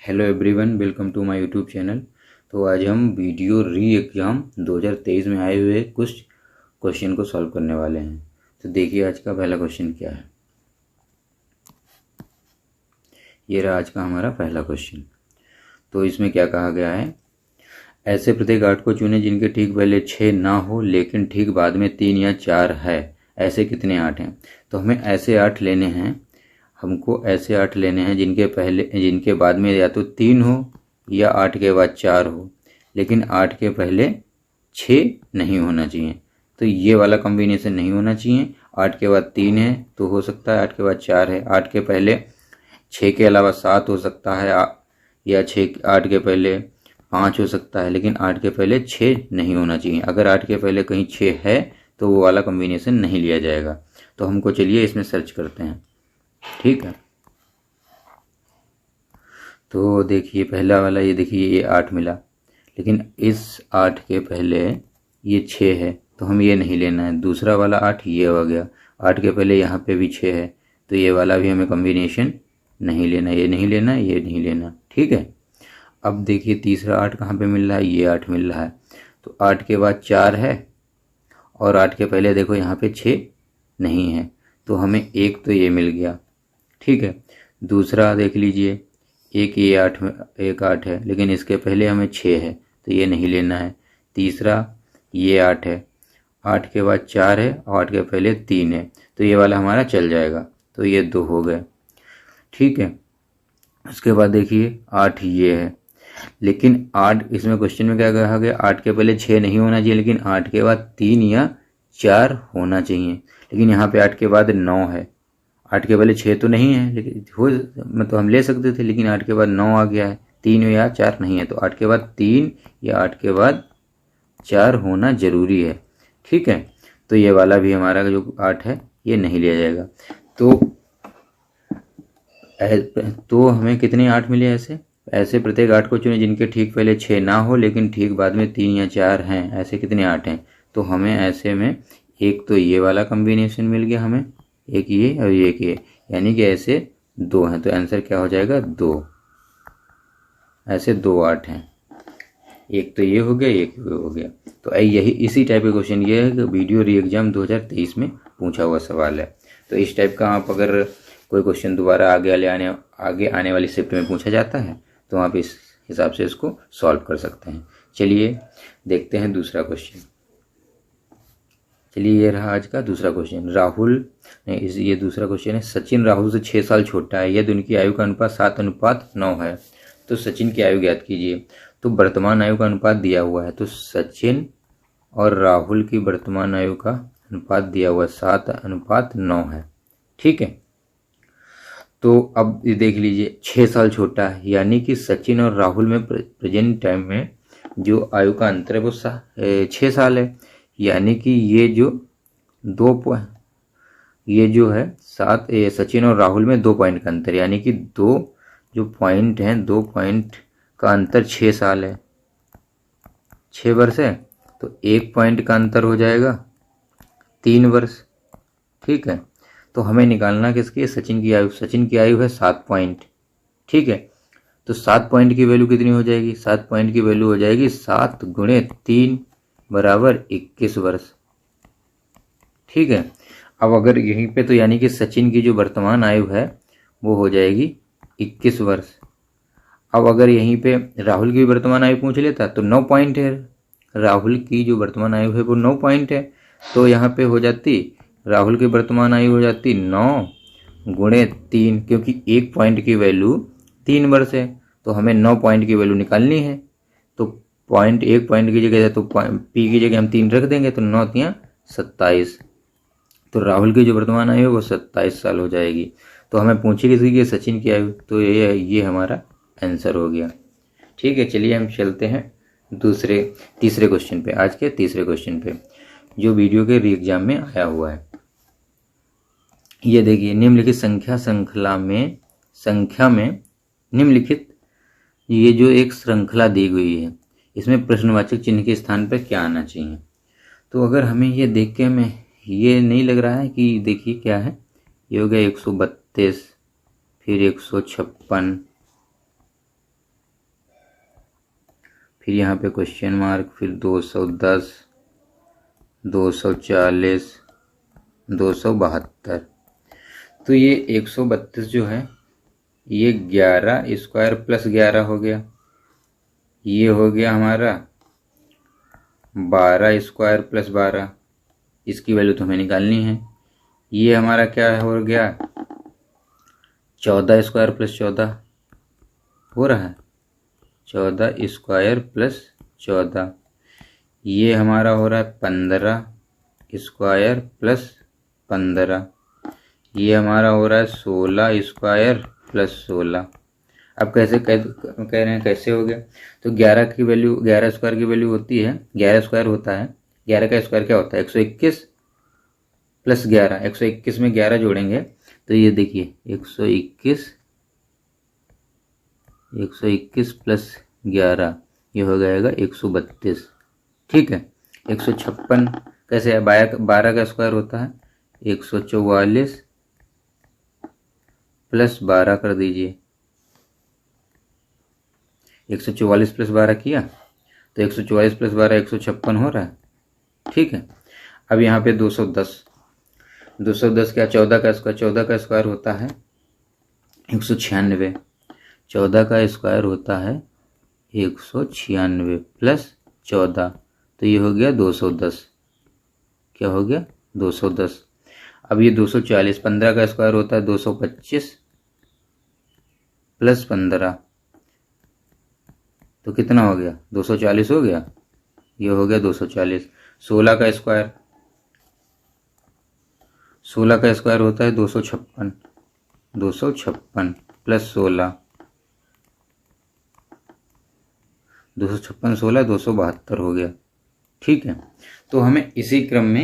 Hello everyone, welcome to my YouTube channel. तो आज हम वीडियो री एग्ज़ाम 2023 में आए हुए कुछ क्वेश्चन को सॉल्व करने वाले हैं। तो देखिए आज का पहला क्वेश्चन क्या है। ये रहा आज का हमारा पहला क्वेश्चन। तो इसमें क्या कहा गया है, ऐसे प्रत्येक 8 को चुने जिनके ठीक पहले 6 ना हो लेकिन ठीक बाद में 3 या 4 है। ऐसे कितने 8 हैं? तो हमें ऐसे 8 लेने हैं, हमको ऐसे 8 लेने हैं जिनके बाद में या तो 3 हो या 8 के बाद 4 हो, लेकिन 8 के पहले 6 नहीं होना चाहिए। तो ये वाला कॉम्बिनेशन नहीं होना चाहिए। 8 के बाद 3 है तो हो सकता है, 8 के बाद 4 है, 8 के पहले 6 के अलावा 7 हो सकता है, या 8 के पहले 5 हो सकता है, लेकिन 8 के पहले 6 नहीं होना चाहिए। अगर 8 के पहले कहीं 6 है तो वो वाला कॉम्बिनेशन नहीं लिया जाएगा। तो हमको चलिए इसमें सर्च करते हैं, ठीक है। तो देखिए पहला वाला, ये देखिए ये 8 मिला, लेकिन इस 8 के पहले ये 6 है तो हम ये नहीं लेना है। दूसरा वाला 8 ये हो गया, 8 के पहले यहाँ पे भी 6 है तो ये वाला भी हमें कॉम्बिनेशन नहीं लेना, ये नहीं लेना, ये नहीं लेना, ठीक है। अब देखिए तीसरा 8 कहाँ पे मिल रहा है, ये 8 मिल रहा है। तो 8 के बाद 4 है और 8 के पहले देखो यहाँ पे 6 नहीं है, तो हमें एक तो ये मिल गया, ठीक है। दूसरा देख लीजिए, एक 8 है लेकिन इसके पहले हमें 6 है तो ये नहीं लेना है। तीसरा ये 8 है, 8 के बाद 4 है और 8 के पहले 3 है तो ये वाला हमारा चल जाएगा, तो ये 2 हो गए, ठीक है। उसके बाद देखिए 8 ये है, लेकिन 8 इसमें क्वेश्चन में क्या कहा गया, 8 के पहले 6 नहीं होना चाहिए, लेकिन 8 के बाद 3 या 4 होना चाहिए। लेकिन यहाँ पे 8 के बाद 9 है, 8 के पहले 6 तो नहीं है, लेकिन मतलब हम ले सकते थे, लेकिन 8 के बाद 9 आ गया है, 3 या 4 नहीं है, तो 8 के बाद 3 या 8 के बाद 4 होना जरूरी है, ठीक है। तो ये वाला भी हमारा जो 8 है ये नहीं लिया जाएगा। तो हमें कितने 8 मिले ऐसे प्रत्येक 8 को चुने जिनके ठीक पहले 6 ना हो लेकिन ठीक बाद में 3 या 4 हैं। ऐसे कितने 8 हैं? तो हमें ऐसे में एक तो ये वाला कॉम्बिनेशन मिल गया हमें, एक ये और एक ये, यानी कि ऐसे 2 हैं। तो आंसर क्या हो जाएगा, 2। ऐसे 2 8 हैं, एक तो ये हो गया, एक हो गया। तो यही इसी टाइप का क्वेश्चन ये है कि वीडियो री एग्जाम 2023 में पूछा हुआ सवाल है। तो इस टाइप का आप अगर कोई क्वेश्चन दोबारा आगे आने वाली शिफ्ट में पूछा जाता है तो आप इस हिसाब से इसको सॉल्व कर सकते हैं। चलिए देखते हैं दूसरा क्वेश्चन। चलिए ये रहा आज का दूसरा क्वेश्चन। ये दूसरा क्वेश्चन है, सचिन राहुल से 6 साल छोटा है, यदि उनकी आयु का अनुपात 7:9 है तो सचिन की आयु ज्ञात कीजिए। तो वर्तमान आयु का अनुपात दिया हुआ है, तो सचिन और राहुल की वर्तमान आयु का अनुपात दिया हुआ 7:9 है, ठीक है। तो अब ये देख लीजिए 6 साल छोटा है, यानी कि सचिन और राहुल में प्रेजेंट टाइम में जो आयु का अंतर है वो 6 साल है, यानी कि ये जो है सचिन और राहुल में 2 पॉइंट का अंतर, यानी कि 2 जो पॉइंट हैं, 2 पॉइंट का अंतर 6 साल है, 6 वर्ष है, तो 1 पॉइंट का अंतर हो जाएगा 3 वर्ष, ठीक है। तो हमें निकालना किसकी है, सचिन की आयु है 7 पॉइंट, ठीक है। तो 7 पॉइंट की वैल्यू कितनी हो जाएगी, 7 पॉइंट की वैल्यू हो जाएगी 7 × 3 बराबर 21 वर्ष, ठीक है। अब अगर यहीं पे तो यानी कि सचिन की जो वर्तमान आयु है वो हो जाएगी 21 वर्ष। अब अगर यहीं पे राहुल की वर्तमान आयु पूछ लेता तो 9 पॉइंट है, राहुल की जो वर्तमान आयु है वो 9 पॉइंट है, तो यहाँ पे हो जाती राहुल की वर्तमान आयु हो जाती 9 × 3, क्योंकि 1 पॉइंट की वैल्यू 3 वर्ष है, तो हमें 9 पॉइंट की वैल्यू निकालनी है। तो 1 पॉइंट की जगह तो पी की जगह हम 3 रख देंगे, तो 9 × 27, तो राहुल की जो वर्तमान आयु है वो 27 साल हो जाएगी। तो हमें पूछी किसी की सचिन की आयु, तो ये हमारा आंसर हो गया, ठीक है। चलिए हम चलते हैं तीसरे क्वेश्चन पे, आज के तीसरे क्वेश्चन पे जो वीडियो के री एग्जाम में आया हुआ है। ये देखिए, निम्नलिखित संख्या में निम्नलिखित ये जो एक श्रृंखला दी गई है, इसमें प्रश्नवाचक चिन्ह के स्थान पर क्या आना चाहिए। तो अगर हमें ये देख के हमें ये नहीं लग रहा है कि देखिए क्या है, ये हो गया 132, फिर 156, फिर यहाँ पे क्वेश्चन मार्क, फिर 210, 240, 272। तो ये 132 जो है ये 11 स्क्वायर प्लस 11 हो गया। ये हो गया हमारा 12 स्क्वायर प्लस 12, इसकी वैल्यू तो हमें निकालनी है। ये हमारा क्या हो गया 14 स्क्वायर प्लस 14 हो रहा है, 14 स्क्वायर प्लस 14। ये हमारा हो रहा है 15 स्क्वायर प्लस 15। ये हमारा हो रहा है 16 स्क्वायर प्लस 16। अब कैसे कह रहे हैं कैसे हो गया, तो 11 की वैल्यू 11 स्क्वायर की वैल्यू होती है 11 स्क्वायर होता है, 11 का स्क्वायर क्या होता है 121 प्लस 11। 121 में 11 जोड़ेंगे तो ये देखिए 121 प्लस 11 ये हो जाएगा 132। ठीक है, 156 कैसे है 12 का स्क्वायर होता है 144 प्लस 12 कर दीजिए। 144 प्लस 12 किया तो 144 प्लस 12 156 हो रहा है। ठीक है, अब यहाँ पे 210 क्या 14 का स्क्वायर होता है 196। 14 का स्क्वायर होता है 196 प्लस 14, तो ये हो गया 210। क्या हो गया 210। अब ये 240, 15 का स्क्वायर होता है 225 प्लस 15, तो कितना हो गया 240 हो गया, ये हो गया 240। 16 का स्क्वायर होता है 256 प्लस 16, 256 16 272 हो गया। ठीक है, तो हमें इसी क्रम में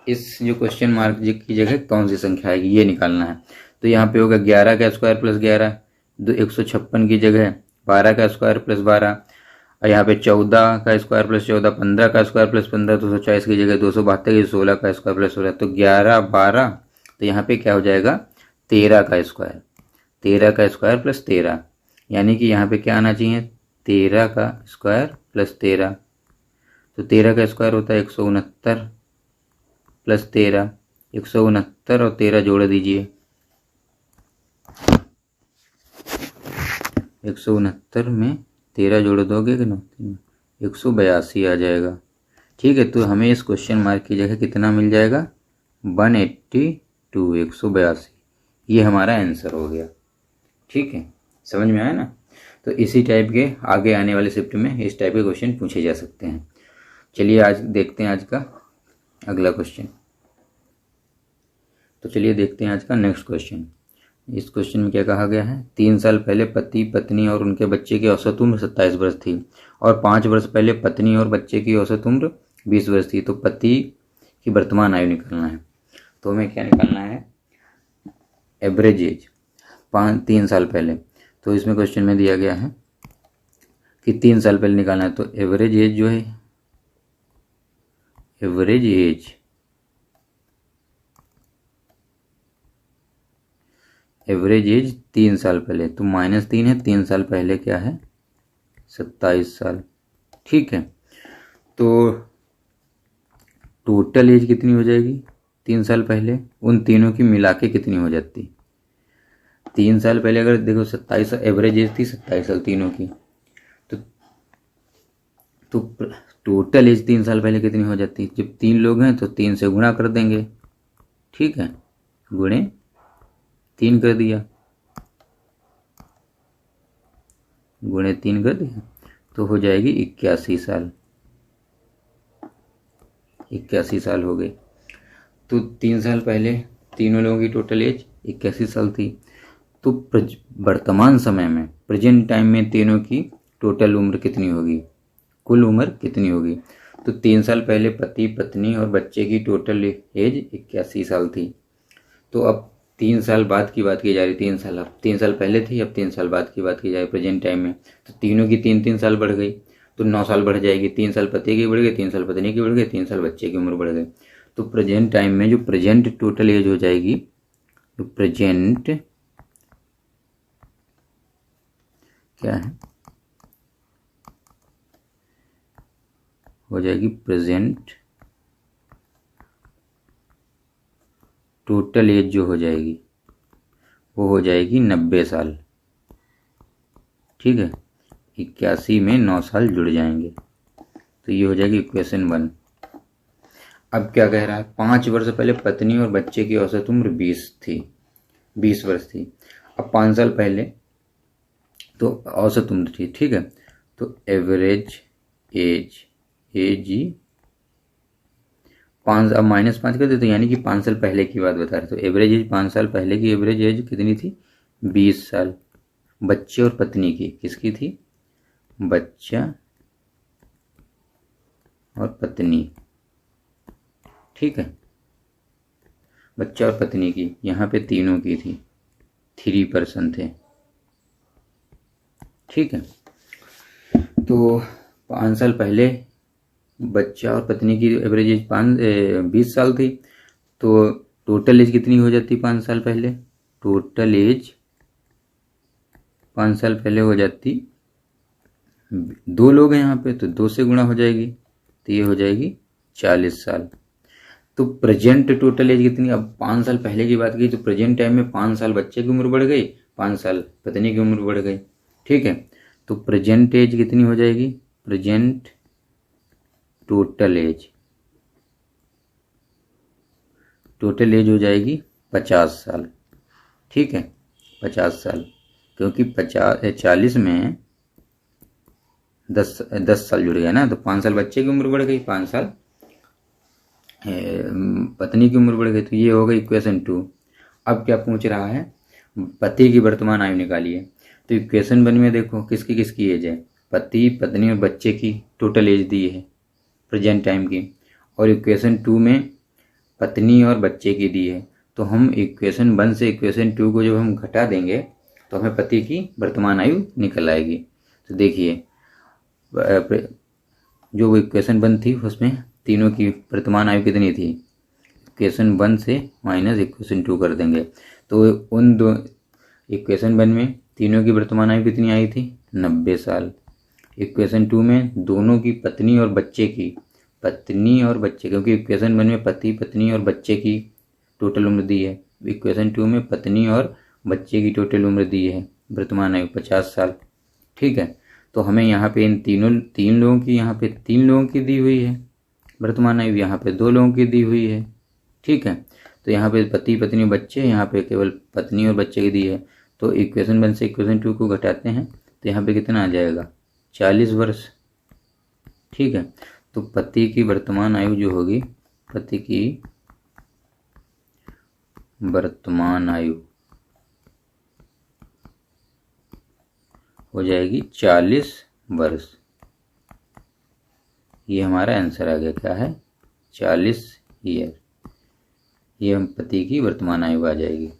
इस जो क्वेश्चन मार्क की जगह कौन सी संख्या आएगी ये निकालना है। तो यहाँ पे होगा 11 का स्क्वायर प्लस 11, 156 की जगह 12 का स्क्वायर प्लस 12, और यहाँ पे 14 का स्क्वायर प्लस 14, 15 का स्क्वायर प्लस 15, 240 की जगह 272 की 16 का स्क्वायर प्लस 16, तो 11 12, तो यहाँ पे क्या हो जाएगा 13 का स्क्वायर, 13 का स्क्वायर प्लस 13, यानी कि यहाँ पे क्या आना चाहिए 13 का स्क्वायर प्लस 13। तो 13 का स्क्वायर होता है 169 प्लस 13, 169 और 13 जोड़ दीजिए, 169 में 13 जोड़ दोगे कि ना 182 आ जाएगा। ठीक है, तो हमें इस क्वेश्चन मार्क की जगह कितना मिल जाएगा 182, 182, ये हमारा आंसर हो गया। ठीक है, समझ में आया ना। तो इसी टाइप के आगे आने वाले शिफ्ट में इस टाइप के क्वेश्चन पूछे जा सकते हैं। चलिए आज देखते हैं आज का अगला क्वेश्चन। तो चलिए देखते हैं आज का नेक्स्ट क्वेश्चन। इस क्वेश्चन में क्या कहा गया है, 3 साल पहले पति पत्नी और उनके बच्चे की औसत उम्र 27 वर्ष थी और 5 वर्ष पहले पत्नी और बच्चे की औसत उम्र 20 वर्ष थी। तो पति की वर्तमान आयु निकालना है। तो हमें क्या निकालना है एवरेज एज 3 साल पहले। तो इसमें क्वेश्चन में दिया गया है कि 3 साल पहले निकालना है। तो एवरेज एज जो है एवरेज एज 3 साल पहले, तो -3 है, 3 साल पहले क्या है 27 साल। ठीक है, तो टोटल एज कितनी हो जाएगी 3 साल पहले, उन तीनों की मिला के कितनी हो जाती। 3 साल पहले अगर देखो 27 एवरेज एज थी 27 साल तीनों की, तो टोटल एज 3 साल पहले कितनी हो जाती। जब 3 लोग हैं तो 3 से गुणा कर देंगे। ठीक है, गुणे 3 कर दिया, गुणे 3 कर दिया, तो हो जाएगी 81 साल। 81 साल हो गए। तो 3 साल पहले तीनों लोगों की टोटल एज 81 साल थी। तो वर्तमान समय में प्रेजेंट टाइम में तीनों की टोटल उम्र कितनी होगी, कुल उम्र कितनी होगी। तो 3 साल पहले पति पत्नी और बच्चे की टोटल एज 81 साल थी। तो अब 3 साल बाद की बात की जा रही, 3 साल अब 3 साल पहले थी, अब 3 साल बाद की बात की जाए प्रेजेंट टाइम में, तो तीनों की 3-3 साल बढ़ गई, तो 9 साल बढ़ जाएगी। 3 साल पति की बढ़ गई, 3 साल पत्नी की बढ़ गई, 3 साल बच्चे की उम्र बढ़ गई। तो प्रेजेंट टाइम में जो प्रेजेंट टोटल एज हो जाएगी, तो प्रेजेंट क्या है हो जाएगी प्रेजेंट टोटल एज जो हो जाएगी वो हो जाएगी 90 साल। ठीक है, 81 में 9 साल जुड़ जाएंगे, तो ये हो जाएगी इक्वेशन 1। अब क्या कह रहा है, 5 वर्ष पहले पत्नी और बच्चे की औसत उम्र 20 वर्ष थी। अब 5 साल पहले तो औसत उम्र थी। ठीक है, तो एवरेज एज ही 5, अब -5 कर देते, यानी कि 5 साल पहले की बात बता रहे। तो एवरेज एज 5 साल पहले की एवरेज एज कितनी थी, 20 साल। बच्चे और पत्नी की, किसकी थी, बच्चा और पत्नी। ठीक है, बच्चा और पत्नी की, यहाँ पे तीनों की थी, 3 पर्सन थे। ठीक है, तो 5 साल पहले बच्चा और पत्नी की एवरेज एज 20 साल थी, तो टोटल एज कितनी हो जाती 5 साल पहले, टोटल एज 5 साल पहले हो जाती, 2 लोग हैं यहाँ पे तो 2 से गुणा हो जाएगी, तो ये हो जाएगी 40 साल। तो प्रेजेंट टोटल एज कितनी, अब 5 साल पहले की बात की तो प्रेजेंट टाइम में 5 साल बच्चे की उम्र बढ़ गई, 5 साल पत्नी की उम्र बढ़ गई। ठीक है, तो प्रेजेंट एज कितनी हो जाएगी, प्रेजेंट टोटल एज हो जाएगी 50 साल। ठीक है, 50 साल, क्योंकि 40 में 10 साल जुड़ गया ना, तो 5 साल बच्चे की उम्र बढ़ गई, 5 साल पत्नी की उम्र बढ़ गई, तो ये हो गई इक्वेशन 2। अब क्या पूछ रहा है, पति की वर्तमान आयु निकालिए। तो इक्वेशन 1 में देखो किसकी किसकी एज है, पति, पत्नी और बच्चे की टोटल एज दी है प्रेजेंट टाइम की, और इक्वेशन 2 में पत्नी और बच्चे की दी है। तो हम इक्वेशन 1 से इक्वेशन 2 को जब हम घटा देंगे तो हमें पति की वर्तमान आयु निकल आएगी। तो देखिए, जो इक्वेशन 1 थी उसमें तीनों की वर्तमान आयु कितनी थी, इक्वेशन 1 से माइनस इक्वेशन 2 कर देंगे, तो उन दो इक्वेशन 1 में तीनों की वर्तमान आयु कितनी आई थी, 90 साल। इक्वेशन 2 में दोनों की, पत्नी और बच्चे की, क्योंकि इक्वेशन 1 में पति, पत्नी और बच्चे की टोटल उम्र दी है, इक्वेशन 2 में पत्नी और बच्चे की टोटल उम्र दी है वर्तमान आयु 50 साल। ठीक है, तो हमें यहाँ पे इन तीन लोगों की, यहाँ पे 3 लोगों की दी हुई है वर्तमान आयु, यहाँ पे 2 लोगों की दी हुई है। ठीक है, तो यहाँ पे पति, पत्नी, बच्चे, यहाँ पे केवल पत्नी और बच्चे की दी है। तो इक्वेशन 1 से इक्वेशन 2 को घटाते हैं तो यहाँ पे कितना आ जाएगा, 40 वर्ष। ठीक है, तो पति की वर्तमान आयु जो होगी, पति की वर्तमान आयु हो जाएगी 40 वर्ष। ये हमारा आंसर आ गया, क्या है, 40 ईयर। ये हम पति की वर्तमान आयु आ जाएगी।